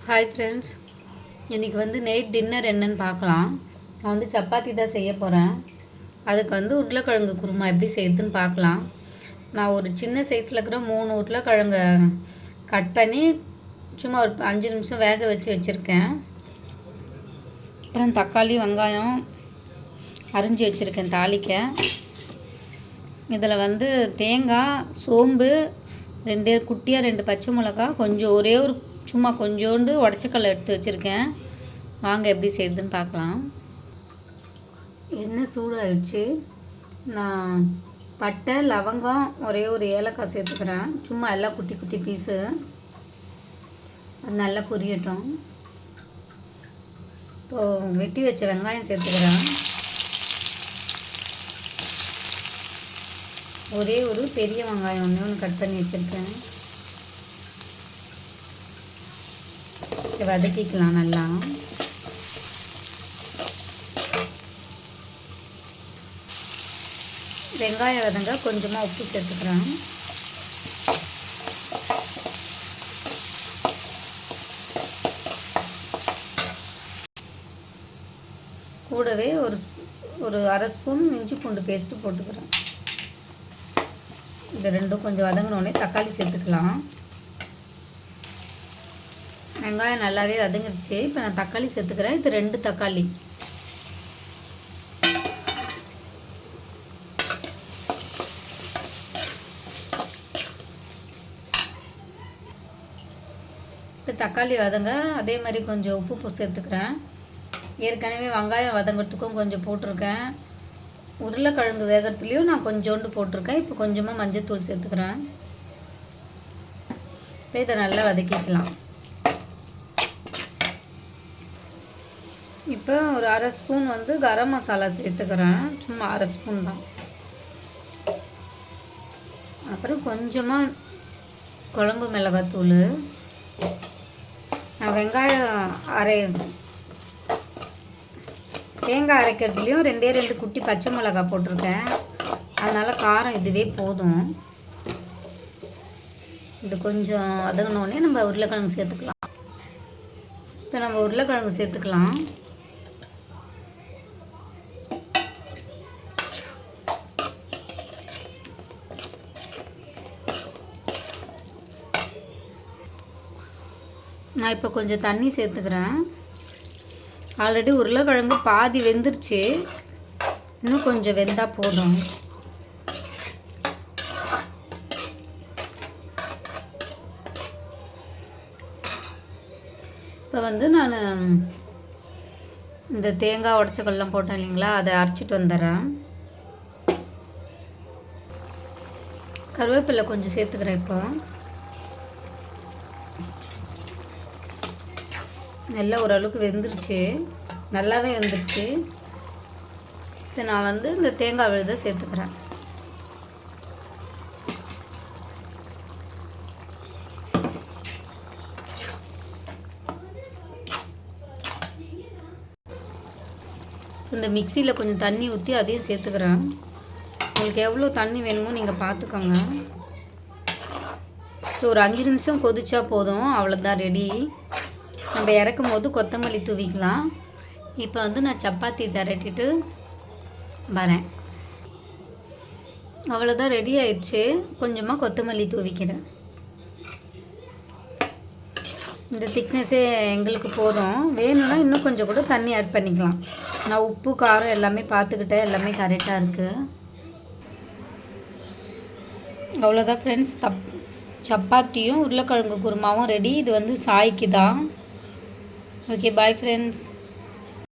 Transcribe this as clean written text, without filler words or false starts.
Hi friends, இன்றைக்கி night dinner என்னன்னு பார்க்கலாம். நான் சப்பாத்தி தான் செய்ய போகிறேன். அதுக்கு உருளைக்கிழங்கு குருமா எப்படி செய்யுதுன்னு பார்க்கலாம். நான் ஒரு சின்ன சைஸில் இருக்கிற 3 உருளைக்கிழங்கை கட் பண்ணி சும்மா ஒரு 5 நிமிஷம் வேக வச்சுருக்கேன். அப்புறம் தக்காளி வெங்காயம் அரிஞ்சு வச்சுருக்கேன் தாளிக்க. இதில் தேங்காய், சோம்பு, 2 குட்டியாக 2 பச்சை மிளகா, கொஞ்சம் ஒரே ஒரு சும்மா கொஞ்சோண்டு உடச்சக்கல்லை எடுத்து வச்சுருக்கேன். வாங்க எப்படி செய்யுதுன்னு பார்க்கலாம். எண்ணெய் சூடாகிடுச்சு. நான் பட்டை, லவங்கம், ஒரே ஒரு ஏலக்காய் சேர்த்துக்கிறேன். சும்மா எல்லாம் குட்டி குட்டி பீஸு. அது நல்லா பொரியட்டும். இப்போது வெட்டி வச்ச வெங்காயம் சேர்த்துக்கிறேன். ஒரே ஒரு பெரிய வெங்காயம் ஒன்று கட் பண்ணி வச்சுருக்கேன். வதக்கிக்கலாம் நல்லா. வெங்காயம் வதங்க கொஞ்சமாக உப்பு சேர்த்துக்கிறேன். கூடவே ஒரு அரை ஸ்பூன் இஞ்சி பூண்டு பேஸ்ட்டு போட்டுக்கிறேன். இது ரெண்டும் கொஞ்சம் வதங்கினோடனே தக்காளி சேர்த்துக்கலாம். வெங்காயம் நல்லாவே வதங்கிடுச்சு. இப்போ நான் தக்காளி சேர்த்துக்கிறேன். இது 2 தக்காளி. இப்போ தக்காளி வதங்க அதே மாதிரி கொஞ்சம் உப்பு சேர்த்துக்கிறேன். ஏற்கனவே வெங்காயம் வதங்கிறதுக்கும் கொஞ்சம் போட்டிருக்கேன். உருளைக்கிழங்கு வேகிறதுலையும் நான் கொஞ்சோண்டு போட்டிருக்கேன். இப்போ கொஞ்சமாக மஞ்சள்தூள் சேர்த்துக்கிறேன். இப்போ இதை நல்லா வதக்கிக்கலாம். இப்போ ஒரு அரை ஸ்பூன் கரம் மசாலா சேர்த்துக்கிறேன். சும்மா அரை ஸ்பூன் தான். அப்புறம் கொஞ்சமாக குழம்பு மிளகாத்தூள். நான் வெங்காயம் தேங்காய் அரைக்கிறதுலையும் 2 குட்டி பச்சை மிளகா போட்டிருக்கேன். அதனால் காரம் இதுவே போதும். இது கொஞ்சம் வதங்கினோடனே நம்ம உருளைக்கிழங்கு சேர்த்துக்கலாம். இப்போ நம்ம உருளைக்கிழங்கு சேர்த்துக்கலாம். நான் இப்போ கொஞ்சம் தண்ணி சேர்த்துக்கிறேன். ஆல்ரெடி உருளைக்கிழங்கு பாதி வெந்துருச்சு. இன்னும் கொஞ்சம் வெந்தால் போதும். இப்போ நான் இந்த தேங்காய் உடச்சக்கல்லாம் போட்டேன் இல்லைங்களா, அதை அரைச்சிட்டு வந்துடுறேன். கருவேப்பிலை கொஞ்சம் சேர்த்துக்கிறேன். இப்போ நல்லா ஓரளவுக்கு வெந்துருச்சு. நல்லாவே வெந்துருச்சு. இதை நான் இந்த தேங்காய் விழுதை சேர்த்துக்கிறேன். இந்த மிக்சியில் கொஞ்சம் தண்ணி ஊற்றி அதையும் சேர்த்துக்கிறேன். உங்களுக்கு எவ்வளோ தண்ணி வேணுமோ நீங்கள் பார்த்துக்கோங்க. ஸோ ஒரு 5 நிமிஷம் கொதிச்சா போதும். அவ்வளோதான், ரெடி. நம்ம இறக்கும் போது கொத்தமல்லி தூவிக்கலாம். இப்போ நான் சப்பாத்தி திரட்டிட்டு வரேன். அவ்வளோதான், ரெடி ஆயிடுச்சு. கொஞ்சமாக கொத்தமல்லி தூவிக்கிறேன். இந்த திக்னஸே எங்களுக்கு போதும். வேணும்னா இன்னும் கொஞ்சம் கூட தண்ணி ஆட் பண்ணிக்கலாம். நான் உப்பு காரம் எல்லாமே பார்த்துக்கிட்டேன். எல்லாமே கரெக்டாக இருக்குது. அவ்வளோதான் ஃப்ரெண்ட்ஸ், சப்பாத்தியும் உருளைக்கிழங்கு குருமாவும் ரெடி. இது சாய்க்கு தான். Okay, bye friends.